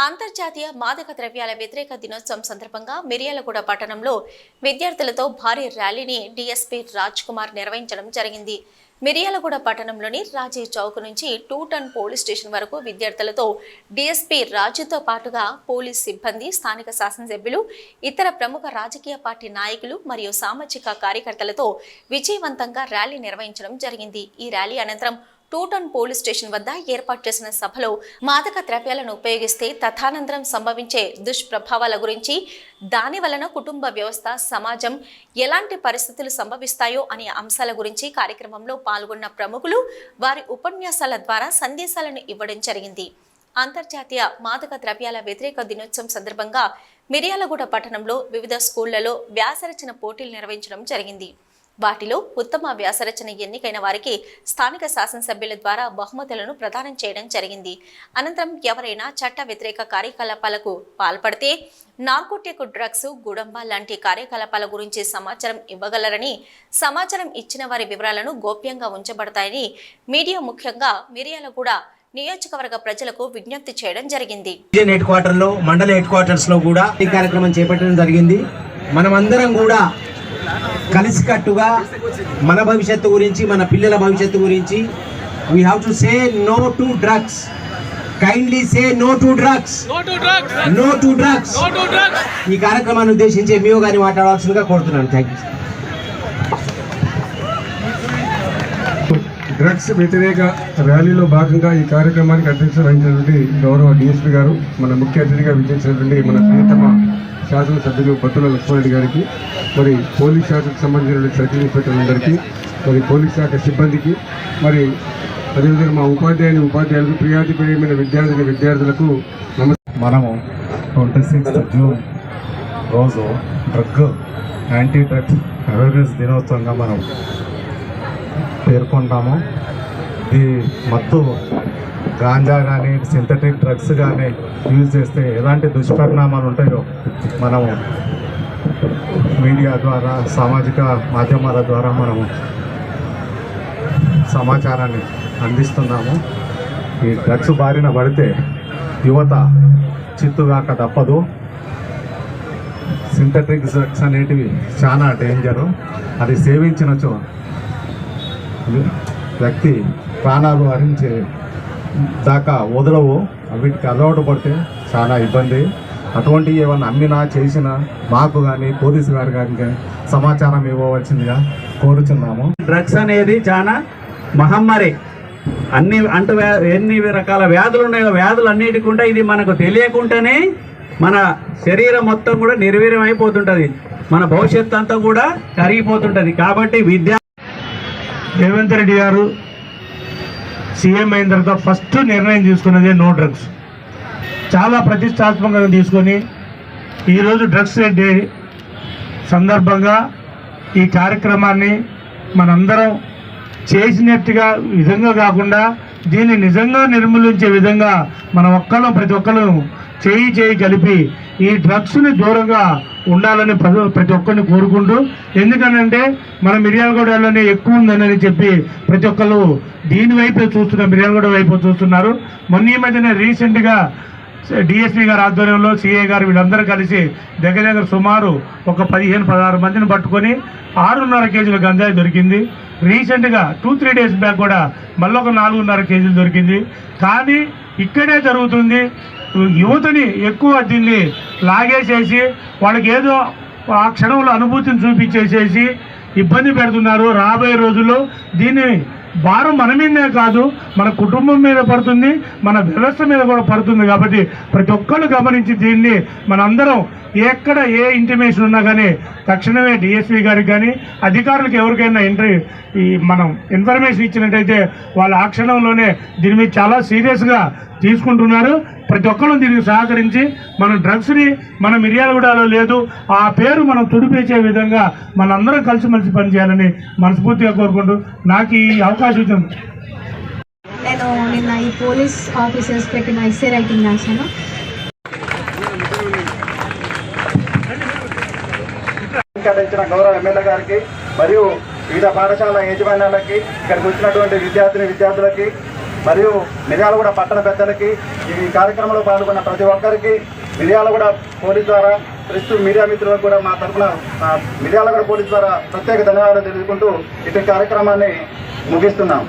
అంతర్జాతీయ మాదక ద్రవ్యాల వ్యతిరేక దినోత్సవం సందర్భంగా మిర్యాలగూడ పట్టణంలో విద్యార్థులతో భారీ ర్యాలీని డీఎస్పీ రాజ్ కుమార్ నిర్వహించడం జరిగింది. మిర్యాలగూడ పట్టణంలోని రాజీవ్ చౌక్ నుంచి 2 టౌన్ పోలీస్ స్టేషన్ వరకు విద్యార్థులతో డీఎస్పీ రాజుతో పాటుగా పోలీస్ సిబ్బంది, స్థానిక శాసనసభ్యులు, ఇతర ప్రముఖ రాజకీయ పార్టీ నాయకులు మరియు సామాజిక కార్యకర్తలతో విజయవంతంగా ర్యాలీ నిర్వహించడం జరిగింది. ఈ ర్యాలీ అనంతరం 2 టౌన్ పోలీస్ స్టేషన్ వద్ద ఏర్పాటు చేసిన సభలో మాదక ద్రవ్యాలను ఉపయోగిస్తే తదనంతరం సంభవించే దుష్ప్రభావాల గురించి, దాని వలన కుటుంబ వ్యవస్థ, సమాజం ఎలాంటి పరిస్థితులు సంభవిస్తాయో అనే అంశాల గురించి కార్యక్రమంలో పాల్గొన్న ప్రముఖులు వారి ఉపన్యాసాల ద్వారా సందేశాలను ఇవ్వడం జరిగింది. అంతర్జాతీయ మాదక ద్రవ్యాల వ్యతిరేక దినోత్సవం సందర్భంగా మిర్యాలగూడ పట్టణంలో వివిధ స్కూళ్లలో వ్యాసరచన పోటీలు నిర్వహించడం జరిగింది. వాటిలో ఉత్తమ వ్యాసరచన ఎన్నికైన వారికి స్థానిక శాసనసభ్యుల ద్వారా బహుమతులను ప్రదానం చేయడం జరిగింది. అనంతరం ఎవరైనా చట్ట వ్యతిరేక కార్యకలాపాలకు పాల్పడితే నార్కోటిక్ డ్రగ్స్, గుడంబ లాంటి కార్యకలాపాల గురించి సమాచారం ఇవ్వగలరని, సమాచారం ఇచ్చిన వారి వివరాలను గోప్యంగా ఉంచబడతాయని మీడియా ముఖ్యంగా మిర్యాలగూడ నియోజకవర్గ ప్రజలకు విజ్ఞప్తి చేయడం జరిగింది. మండల హెడ్ క్వార్టర్స్ లో కూడా ఈ కార్యక్రమం చేపట్టడం జరిగింది. మనమందరం కూడా కలిసికట్టుగా మన భవిష్యత్తు గురించి, మన పిల్లల భవిష్యత్తు గురించి we have to say no to drugs. Kindly say no to drugs. No to drugs. No to drugs. No to drugs. ఈ కార్యక్రమాన్ని ఉద్దేశించి మీయో గారిని మాట్లాడాల్సిందిగా కోరుతున్నాను. Thank you. డ్రగ్స్ వ్యతిరేక ర్యాలీలో భాగంగా ఈ కార్యక్రమానికి అధ్యక్షత వహించినటువంటి గౌరవ డిఎస్పీ గారు, మన ముఖ్య అతిథిగా విచ్చేసినటువంటి మన ప్రియతమ శాసనసభ్యులు బత్తుల లక్ష్మణరెడ్డి గారికి, మరి పోలీస్ శాఖకు సంబంధించిన సర్కిల్ ఇన్స్పెక్టర్లందరికీ, మరి పోలీస్ శాఖ సిబ్బందికి, మరి అదేవిధంగా మా ఉపాధ్యాయులకు, ప్రియాతిపేయమైన విద్యార్థులకు నమస్కారం. మనము 26 జూన్ రోజు యాంటీ డ్రగ్స్ అవేర్నెస్ దినోత్సవంగా మనం పేర్కొంటాము. ఈ మత్తు గాంజా కానీ, సింథటిక్ డ్రగ్స్ కానీ యూజ్ చేస్తే ఎలాంటి దుష్పరిణామాలు ఉంటాయో మనము మీడియా ద్వారా, సామాజిక మాధ్యమాల ద్వారా మనము సమాచారాన్ని అందిస్తున్నాము. ఈ డ్రగ్స్ బారిన పడితే యువత చిత్తుగాక తప్పదు. సింథటిక్ డ్రగ్స్ అనేటివి చాలా డేంజరు. అది సేవించినచో వ్యక్తి ప్రాణాలు హరించే దాకా వదలవు. వీటికి అలవాటు పడితే చాలా ఇబ్బంది. అటువంటి ఏమన్నా అమ్మినా చేసినా మాకు కానీ, పోలీసు గారు కానీ సమాచారం ఇవ్వవలసిందిగా కోరుచున్నాము. డ్రగ్స్ అనేది చాలా మహమ్మారి. ఎన్ని రకాల వ్యాధులు ఉన్నాయో వ్యాధులు అన్నిటికి ఉంటాయి. ఇది మనకు తెలియకుండానే మన శరీరం మొత్తం కూడా నిర్వీర్యం అయిపోతుంటుంది. మన భవిష్యత్తు అంతా కూడా కరిగిపోతుంటుంది. కాబట్టి రేవంత్ రెడ్డి గారు సీఎం అయిన తర్వాత ఫస్ట్ నిర్ణయం తీసుకున్నదే నో డ్రగ్స్. చాలా ప్రతిష్టాత్మకంగా తీసుకొని ఈరోజు డ్రగ్స్ డే సందర్భంగా ఈ కార్యక్రమాన్ని మనందరం చేసినట్టుగా విధంగా కాకుండా దీన్ని నిజంగా నిర్మూలించే విధంగా ప్రతి ఒక్కరు చేయి కలిపి ఈ డ్రగ్స్ని దూరంగా ఉండాలని ప్రతి ఒక్కరిని కోరుకుంటూ, ఎందుకనంటే మన మిర్యాలగూడలోనే ఎక్కువ ఉందని చెప్పి ప్రతి ఒక్కరు దీని వైపే చూస్తున్నారు, మిర్యాలగూడ వైపు చూస్తున్నారు. మొన్న ఈ మధ్యన రీసెంట్గా డిఎస్పీ గారి ఆధ్వర్యంలో సిఐ గారు వీళ్ళందరూ కలిసి దగ్గర సుమారు ఒక 15-16 మందిని పట్టుకొని 6.5 కేజీల గంజాయి దొరికింది. రీసెంట్గా 2-3 డేస్ బ్యాక్ కూడా మళ్ళీ ఒక 4.5 కేజీలు దొరికింది. కానీ ఇక్కడే జరుగుతుంది, యువతని ఎక్కువ దీన్ని లాగేసేసి వాళ్ళకి ఏదో ఆ క్షణంలో అనుభూతిని చూపించేసేసి ఇబ్బంది పెడుతున్నారు. రాబోయే రోజుల్లో దీన్ని భారం మన మీదనే కాదు, మన కుటుంబం మీద పడుతుంది, మన వ్యవస్థ మీద కూడా పడుతుంది. కాబట్టి ప్రతి ఒక్కరు గమనించి దీన్ని మనందరం ఎక్కడ ఏ ఇంటిమేషన్ ఉన్నా కానీ తక్షణమే డిఎస్పీ గారికి కానీ అధికారులకు ఎవరికైనా మనం ఇన్ఫర్మేషన్ ఇచ్చినట్టయితే వాళ్ళు ఆ క్షణంలోనే దీని మీద చాలా సీరియస్గా తీసుకుంటున్నారు. ప్రతి ఒక్కరూ దీనికి సహకరించి మన డ్రగ్స్ని మన మిర్యాలగూడలో లేదు ఆ పేరు మనం తుడిపేసే విధంగా మనందరం కలిసిమెలిసి పనిచేయాలని మనస్ఫూర్తిగా కోరుకుంటూ నాకు ఈ అవకాశం ఇచ్చింది. నేను నిన్న ఈ పోలీస్ ఆఫీసర్స్ పెట్టిన ఎస్సే రైటింగ్ రాశాను. గౌరవ ఎమ్మెల్యే గారికి మరియు వివిధ పాఠశాల యాజమాన్యాలకి, ఇక్కడికి వచ్చినటువంటి విద్యార్థులకి మరియు మిర్యాలగూడ పట్టణ పెద్దలకి ఈ కార్యక్రమంలో పాల్గొన్న ప్రతి ఒక్కరికి మిర్యాలగూడ పోలీస్ ద్వారా ప్రస్తుత మీడియా మిత్రులకు కూడా మా తరఫున మిర్యాలగూడ పోలీస్ ద్వారా ప్రత్యేక ధన్యవాదాలు తెలుపుకుంటూ ఇటు కార్యక్రమాన్ని ముగిస్తున్నాం.